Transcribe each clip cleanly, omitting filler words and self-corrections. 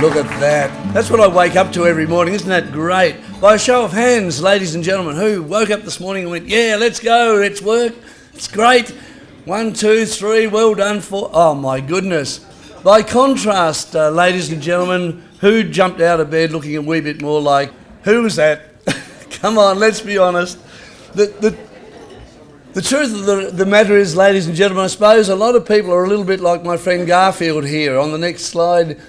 Look at that. That's what I wake up to every morning. Isn't that great? By a show of hands, ladies and gentlemen, who woke up this morning and went, yeah, let's go, let's work. It's great. 1, 2, 3, well done. 4. Oh, my goodness. By contrast, ladies and gentlemen, who jumped out of bed looking a wee bit more like, who was that? Come on, let's be honest. The truth of the matter is, ladies and gentlemen, I suppose a lot of people are a little bit like my friend Garfield here. On the next slide,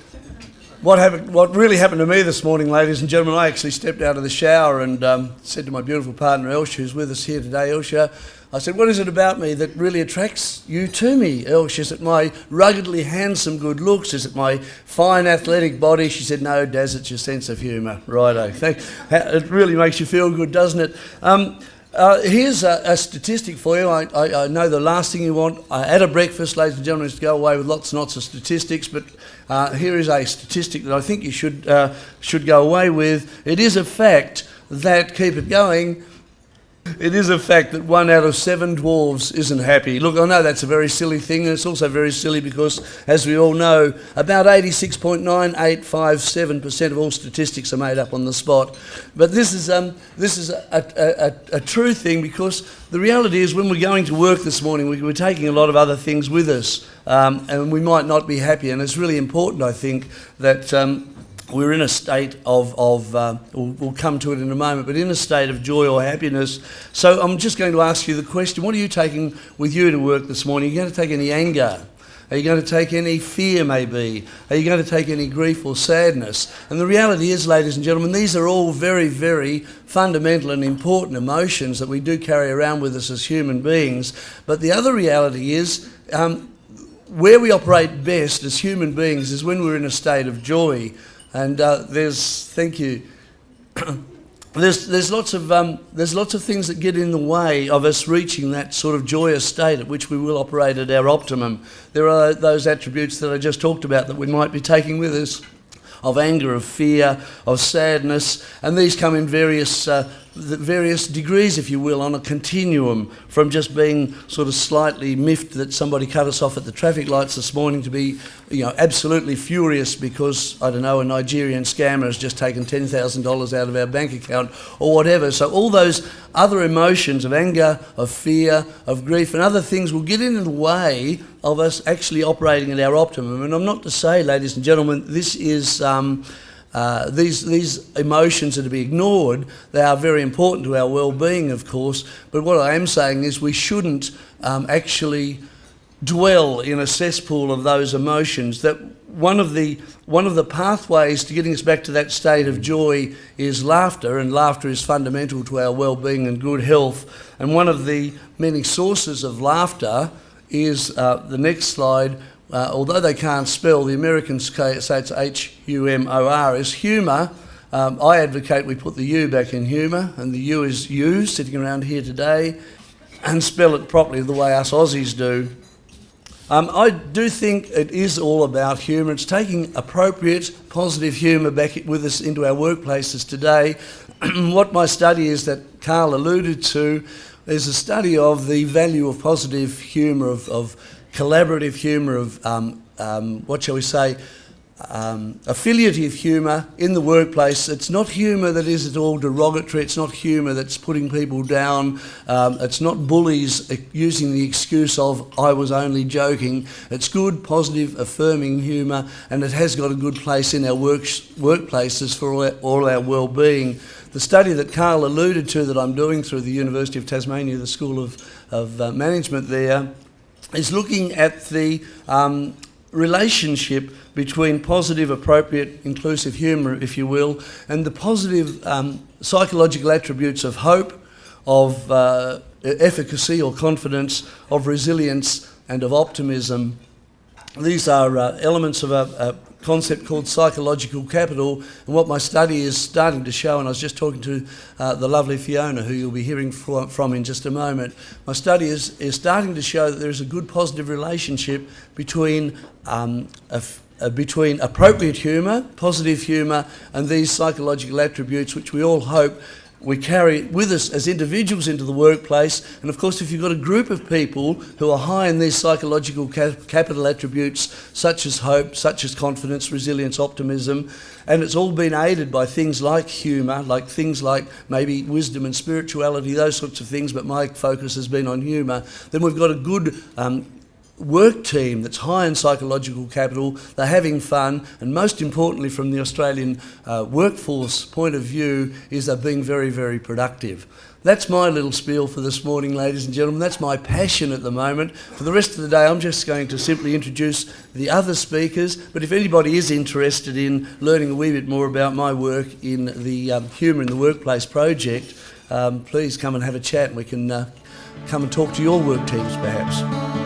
what really happened to me this morning, ladies and gentlemen, I actually stepped out of the shower and said to my beautiful partner, Elsha, who's with us here today, Elsha, I said, what is it about me that really attracts you to me, Elsha? Is it my ruggedly handsome good looks? Is it my fine athletic body? She said, no, Daz, it's your sense of humour. Righto. It really makes you feel good, doesn't it? Here's a statistic for you. I know the last thing you want at a breakfast, ladies and gentlemen, is to go away with lots and lots of statistics, but here is a statistic that I think you should go away with. It is a fact that, keep it going, it is a fact that 1 out of 7 dwarves isn't happy. Look, I know that's a very silly thing, and it's also very silly because, as we all know, about 86.9857% of all statistics are made up on the spot. But this is a true thing, because the reality is when we're going to work this morning, we're taking a lot of other things with us, and we might not be happy. And it's really important, I think, that we're in a state of we'll come to it in a moment, but in a state of joy or happiness. So I'm just going to ask you the question, what are you taking with you to work this morning? Are you going to take any anger? Are you going to take any fear, maybe? Are you going to take any grief or sadness? And the reality is, ladies and gentlemen, these are all very, very fundamental and important emotions that we do carry around with us as human beings. But the other reality is, where we operate best as human beings is when we're in a state of joy. And thank you. There's lots of things that get in the way of us reaching that sort of joyous state at which we will operate at our optimum. There are those attributes that I just talked about that we might be taking with us, of anger, of fear, of sadness, and these come in various degrees, if you will, on a continuum, from just being sort of slightly miffed that somebody cut us off at the traffic lights this morning to be, absolutely furious because, I don't know, a Nigerian scammer has just taken $10,000 out of our bank account or whatever. So all those other emotions of anger, of fear, of grief and other things will get in the way of us actually operating at our optimum. And I'm not to say, ladies and gentlemen, this is these emotions are to be ignored. They are very important to our well-being, of course, but what I am saying is we shouldn't actually dwell in a cesspool of those emotions. That one of the pathways to getting us back to that state of joy is laughter, and laughter is fundamental to our well-being and good health. And one of the many sources of laughter is the next slide. Although they can't spell, the Americans say it's H-U-M-O-R, is humour. I advocate we put the U back in humour, and the U is you, sitting around here today, and spell it properly the way us Aussies do. I do think it is all about humour. It's taking appropriate, positive humour back with us into our workplaces today. What my study is that Carl alluded to is a study of the value of positive humour, of collaborative humour, of affiliative humour in the workplace. It's not humour that is at all derogatory. It's not humour that's putting people down. It's not bullies using the excuse of I was only joking. It's good, positive, affirming humour, and it has got a good place in our workplaces for all our well-being. The study that Carl alluded to that I'm doing through the University of Tasmania, the School of Management there, is looking at the relationship between positive, appropriate, inclusive humour, if you will, and the positive psychological attributes of hope, of efficacy or confidence, of resilience and of optimism. These are elements of a concept called psychological capital, and what my study is starting to show, and I was just talking to the lovely Fiona, who you'll be hearing from in just a moment, my study is starting to show that there is a good positive relationship between appropriate humour, positive humour, and these psychological attributes which we all hope we carry it with us as individuals into the workplace. And of course, if you've got a group of people who are high in these psychological capital attributes, such as hope, such as confidence, resilience, optimism, and it's all been aided by things like humour, like things like maybe wisdom and spirituality, those sorts of things, but my focus has been on humour, then we've got a good work team that's high in psychological capital. They're having fun, and most importantly from the Australian workforce point of view is they're being very, very productive. That's my little spiel for this morning, ladies and gentlemen. That's my passion at the moment. For the rest of the day, I'm just going to simply introduce the other speakers, but if anybody is interested in learning a wee bit more about my work in the Humour in the Workplace project, please come and have a chat, and we can come and talk to your work teams perhaps.